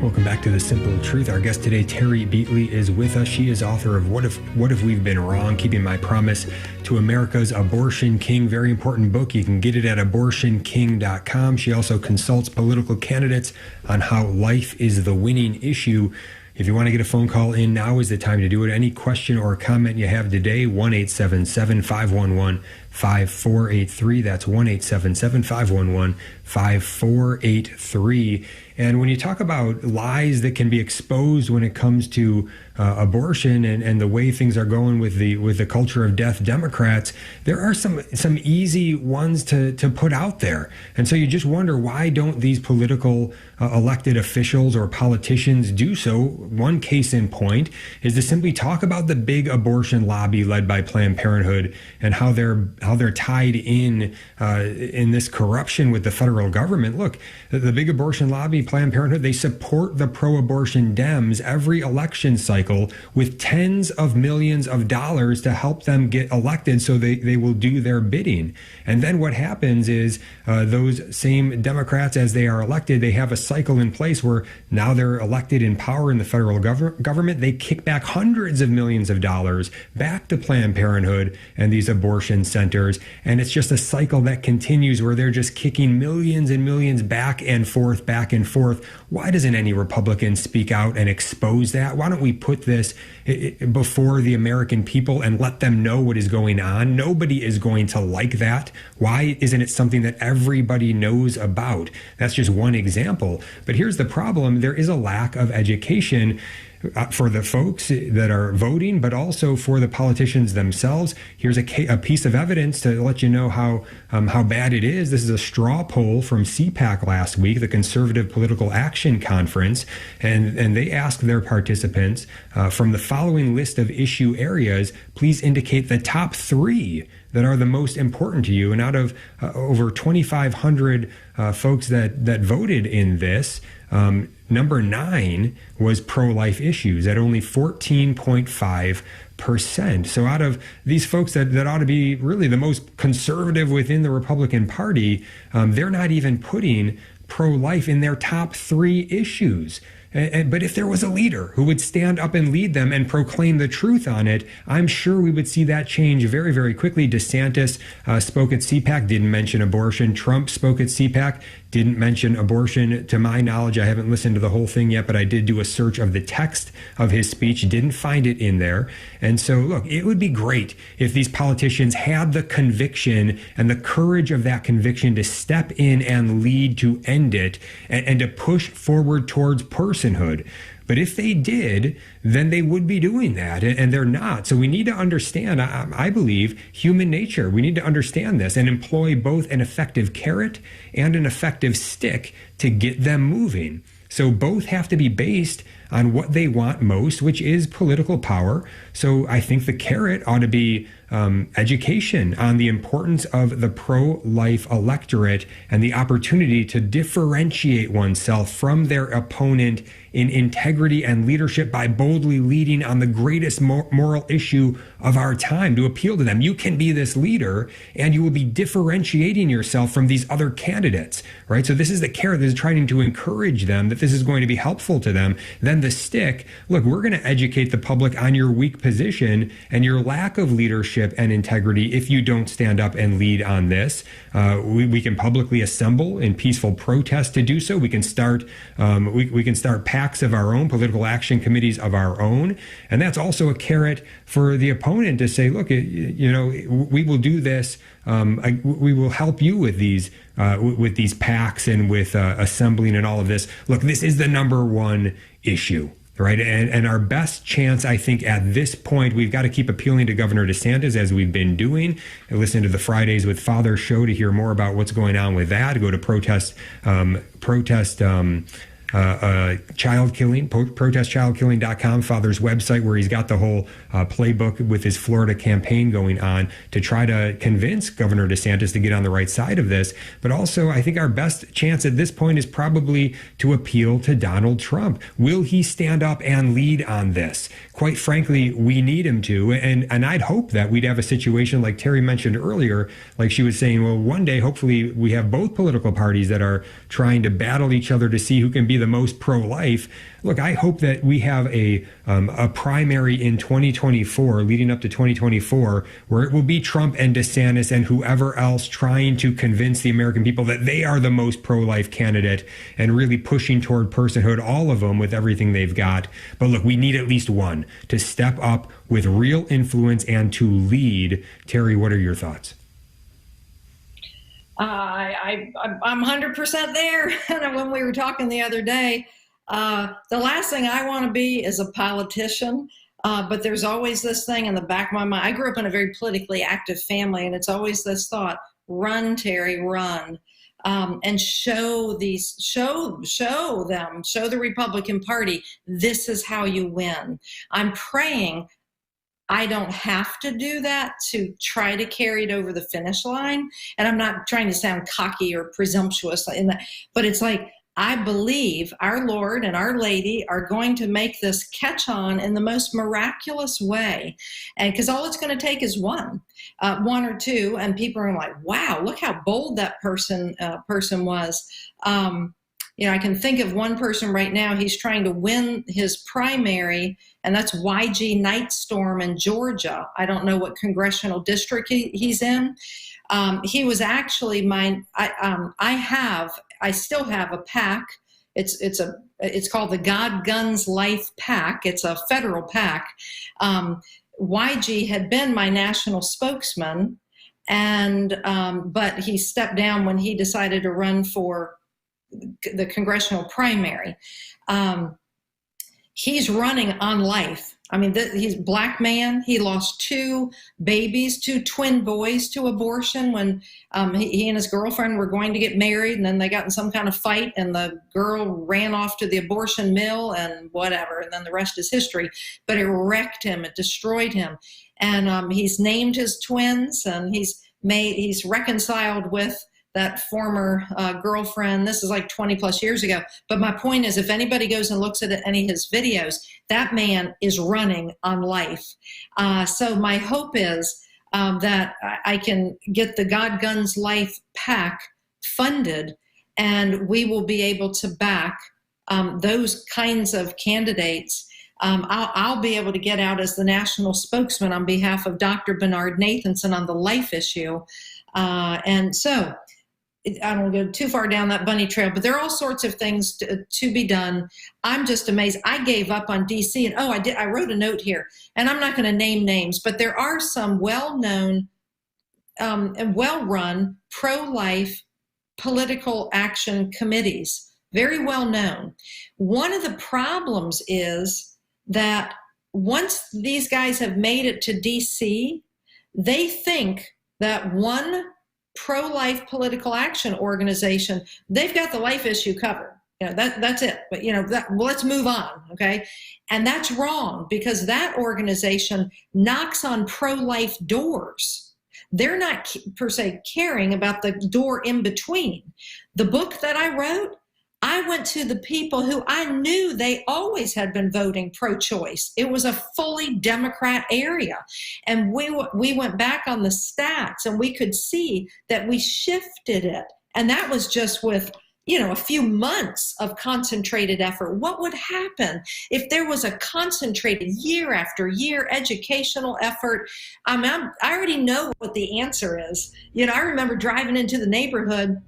Welcome back to The Simple Truth. Our guest today, Terry Beatley, is with us. She is author of What If We've Been Wrong? Keeping My Promise to America's Abortion King. Very important book. You can get it at abortionking.com. She also consults political candidates on how life is the winning issue. If you want to get a phone call in, now is the time to do it. Any question or comment you have today, 1-877-511-5483. That's 1-877-511-5483. And when you talk about lies that can be exposed when it comes to abortion and the way things are going with the culture of death Democrats, there are some easy ones to put out there. And so you just wonder, why don't these political elected officials or politicians do so? One case in point is to simply talk about the big abortion lobby led by Planned Parenthood and how they're tied in this corruption with the federal government. Look, the big abortion lobby, Planned Parenthood. They support the pro-abortion Dems every election cycle with tens of millions of dollars to help them get elected so they will do their bidding. And then what happens is those same Democrats, as they are elected, they have a cycle in place where now they're elected in power in the federal government. They kick back hundreds of millions of dollars back to Planned Parenthood and these abortion centers. And it's just a cycle that continues where they're just kicking millions and millions back and forth, back and forth. Why doesn't any Republican speak out and expose that? Why don't we put this before the American people and let them know what is going on? Nobody is going to like that. Why isn't it something that everybody knows about? That's just one example. But here's the problem. There is a lack of education for the folks that are voting, but also for the politicians themselves. Here's a piece of evidence to let you know how bad it is. This is a straw poll from CPAC last week, the Conservative Political Action Conference, and they asked their participants from the following list of issue areas, please indicate the top 3 that are the most important to you. And out of over 2,500 folks that voted in this, number 9 was pro-life issues at only 14.5%. So out of these folks that ought to be really the most conservative within the Republican Party, they're not even putting pro-life in their top 3 issues. But if there was a leader who would stand up and lead them and proclaim the truth on it, I'm sure we would see that change very, very quickly. DeSantis spoke at CPAC, didn't mention abortion. Trump spoke at CPAC, didn't mention abortion. To my knowledge, I haven't listened to the whole thing yet, but I did do a search of the text of his speech, didn't find it in there. And so, look, it would be great if these politicians had the conviction and the courage of that conviction to step in and lead to end it and to push forward towards personhood. But if they did, then they would be doing that, and they're not. So we need to understand, I believe, human nature. We need to understand this and employ both an effective carrot and an effective stick to get them moving. So both have to be based on what they want most, which is political power. So I think the carrot ought to be education on the importance of the pro-life electorate and the opportunity to differentiate oneself from their opponent in integrity and leadership by boldly leading on the greatest moral issue of our time, to appeal to them. You can be this leader and you will be differentiating yourself from these other candidates, right? So this is the carrot that is trying to encourage them that this is going to be helpful to them. Then the stick, look, we're going to educate the public on your weak position and your lack of leadership and integrity if you don't stand up and lead on this. We can publicly assemble in peaceful protest to do so. We can start we can start PACs of our own, political action committees of our own, and that's also a carrot for the opponent to say, look, we will do this. We will help you with these PACs and with assembling and all of this. Look, this is the number one issue. Right. And our best chance, I think, at this point, we've got to keep appealing to Governor DeSantis as we've been doing. And listen to the Fridays with Father show to hear more about what's going on with that. Go to protestchildkilling.com, Father's website, where he's got the whole playbook with his Florida campaign going on to try to convince Governor DeSantis to get on the right side of this. But also, I think our best chance at this point is probably to appeal to Donald Trump. Will he stand up and lead on this? Quite frankly, we need him to. And I'd hope that we'd have a situation like Terry mentioned earlier, like she was saying, well, one day, hopefully we have both political parties that are trying to battle each other to see who can be the most pro-life. Look, I hope that we have a primary in 2024, leading up to 2024, where it will be Trump and DeSantis and whoever else trying to convince the American people that they are the most pro-life candidate and really pushing toward personhood, all of them with everything they've got. But look, we need at least one to step up with real influence and to lead. Terry, what are your thoughts? I'm 100% there. And when we were talking the other day, the last thing I want to be is a politician. But there's always this thing in the back of my mind. I grew up in a very politically active family, and it's always this thought: run, Terry, run. And show the Republican Party, this is how you win. I'm praying I don't have to do that to try to carry it over the finish line. And I'm not trying to sound cocky or presumptuous in that, but it's like, I believe our Lord and Our Lady are going to make this catch on in the most miraculous way. And because all it's going to take is one or two, and people are like, wow, look how bold that person was. I can think of one person right now. He's trying to win his primary, and that's YG Nightstorm in Georgia. I don't know what congressional district he's in. He was actually mine. I still have a PAC. It's called the God Guns Life PAC. It's a federal PAC. YG had been my national spokesman, but he stepped down when he decided to run for the congressional primary. He's running on life. I mean, he's a black man. He lost 2 babies, 2 twin boys to abortion when he and his girlfriend were going to get married, and then they got in some kind of fight, and the girl ran off to the abortion mill and whatever, and then the rest is history. But it wrecked him. It destroyed him. And he's named his twins, and he's reconciled with that former girlfriend. This is like 20 plus years ago. But my point is, if anybody goes and looks at any of his videos, that man is running on life. So my hope is that I can get the God Guns Life PAC funded, and we will be able to back those kinds of candidates. I'll be able to get out as the national spokesman on behalf of Dr. Bernard Nathanson on the life issue. And so I don't go too far down that bunny trail, but there are all sorts of things to be done. I'm just amazed. I gave up on DC, and I wrote a note here, and I'm not going to name names, but there are some well-known and well-run pro-life political action committees, very well known. One of the problems is that once these guys have made it to DC, they think that one pro-life political action organization, they've got the life issue covered. That's it. But let's move on, okay? And that's wrong, because that organization knocks on pro-life doors. They're not per se caring about the door in between. The book that I wrote, I went to the people who I knew they always had been voting pro-choice. It was a fully Democrat area. And we went back on the stats, and we could see that we shifted it. And that was just with, a few months of concentrated effort. What would happen if there was a concentrated year after year educational effort? I already know what the answer is. I remember driving into the neighborhood.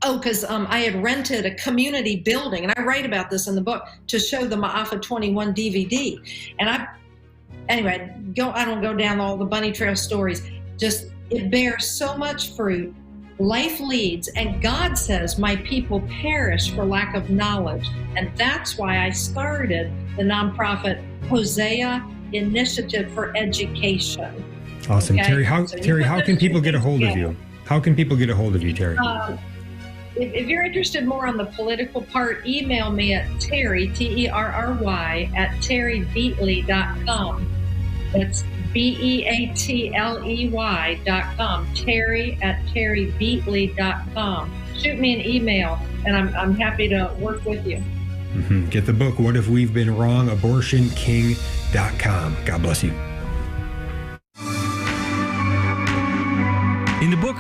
Because I had rented a community building, and I write about this in the book, to show the Ma'afa 21 DVD. And I don't go down all the bunny trail stories. Just, it bears so much fruit. Life leads, and God says, my people perish for lack of knowledge. And that's why I started the nonprofit Hosea Initiative for Education. Awesome. Okay? Terry, how can people get a hold of you? How can people get a hold of you, Terry? If you're interested more on the political part, email me at Terry, Terry, at terrybeatley.com. That's BEATLEY.com. Terry at terrybeatley.com. Shoot me an email, and I'm happy to work with you. Mm-hmm. Get the book, What If We've Been Wrong? AbortionKing.com. God bless you. In the book